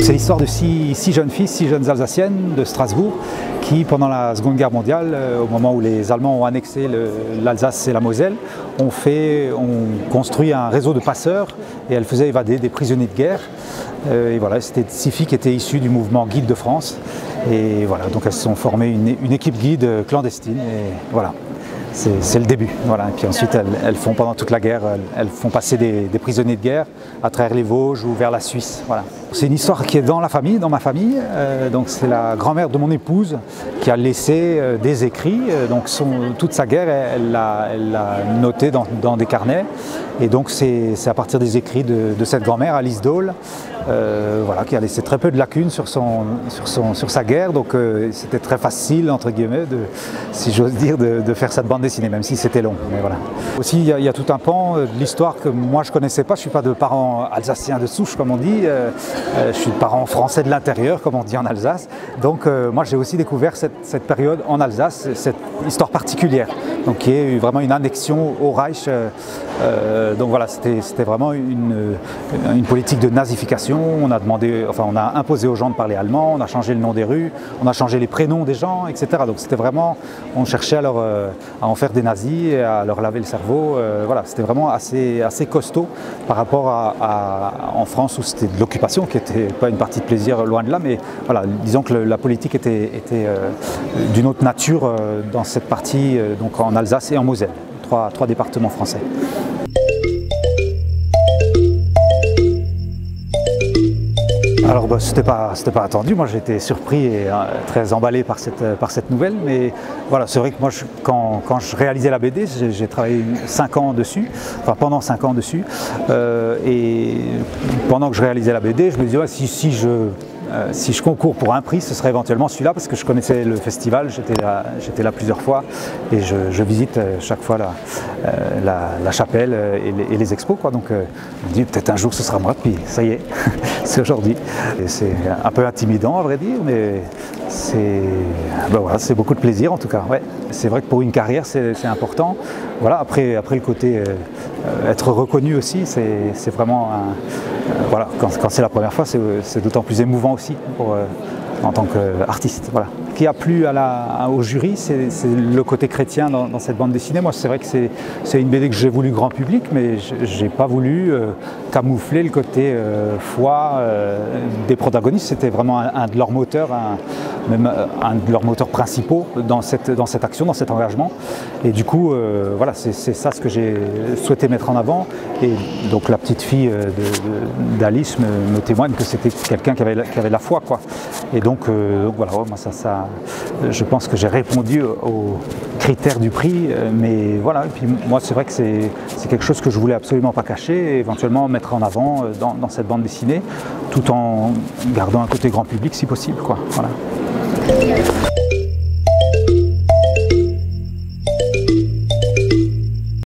c'est l'histoire de six jeunes filles, 6 jeunes Alsaciennes de Strasbourg qui, pendant la Seconde Guerre mondiale, au moment où les Allemands ont annexé l'Alsace et la Moselle, ont construit un réseau de passeurs et elles faisaient évader des prisonniers de guerre. Et voilà, c'était 6 filles qui étaient issues du mouvement Guide de France. Et voilà, donc elles se sont formées une équipe guide clandestine. Et voilà. C'est le début. Voilà. Et puis ensuite, elles font pendant toute la guerre, elles font passer des prisonniers de guerre à travers les Vosges ou vers la Suisse. Voilà. C'est une histoire qui est dans la famille, dans ma famille. Donc c'est la grand-mère de mon épouse qui a laissé des écrits. Donc toute sa guerre, elle l'a noté dans des carnets. Et donc c'est à partir des écrits de cette grand-mère, Alice Dole, voilà, qui a laissé très peu de lacunes sur sa guerre. Donc c'était très facile, entre guillemets, si j'ose dire, de faire cette bande dessinée, même si c'était long. Mais voilà. Aussi, il y a tout un pan de l'histoire que moi je ne connaissais pas. Je ne suis pas de parents alsaciens de souche, comme on dit. Je suis de parents français de l'intérieur, comme on dit en Alsace. Donc moi j'ai aussi découvert cette période en Alsace, cette histoire particulière, donc qui est vraiment une annexion au Reich. Donc voilà, c'était vraiment une politique de nazification. On a imposé aux gens de parler allemand, on a changé le nom des rues, on a changé les prénoms des gens, etc. Donc c'était vraiment, on cherchait à en faire des nazis et à leur laver le cerveau. Voilà, c'était vraiment assez costaud par rapport en France où c'était de l'occupation, qui n'était pas une partie de plaisir, loin de là, mais voilà, disons que la politique était d'une autre nature dans cette partie, donc en Alsace et en Moselle, trois départements français. Alors c'était pas attendu, moi j'étais surpris et très emballé par cette nouvelle, mais voilà, c'est vrai que moi quand je réalisais la BD, j'ai travaillé 5 ans dessus, enfin pendant 5 ans dessus, et pendant que je réalisais la BD, je me disais ouais, si je concours pour un prix, ce serait éventuellement celui-là, parce que je connaissais le festival, j'étais là plusieurs fois et je visite chaque fois la chapelle et les expos, quoi. Donc je me dis peut-être un jour ce sera moi, puis ça y est, c'est aujourd'hui. C'est un peu intimidant à vrai dire, mais c'est beaucoup de plaisir en tout cas. Ouais. C'est vrai que pour une carrière c'est important. Voilà, après le côté être reconnu aussi, c'est vraiment voilà, quand c'est la première fois, c'est d'autant plus émouvant aussi en tant qu'artiste. Voilà. Ce qui a plu au jury, c'est le côté chrétien dans cette bande dessinée. Moi, c'est vrai que c'est une BD que j'ai voulu grand public, mais je n'ai pas voulu camoufler le côté foi des protagonistes. C'était vraiment un de leurs moteurs, même un de leurs moteurs principaux dans cette action, dans cet engagement. Et du coup, voilà, c'est ça ce que j'ai souhaité mettre en avant. Et donc la petite fille d'Alice me témoigne que c'était quelqu'un qui avait de la foi, quoi. Et donc voilà, moi je pense que j'ai répondu aux critères du prix, mais voilà. Et puis moi, c'est vrai que c'est quelque chose que je voulais absolument pas cacher, et éventuellement mettre en avant dans cette bande dessinée, tout en gardant un côté grand public si possible, quoi. Voilà.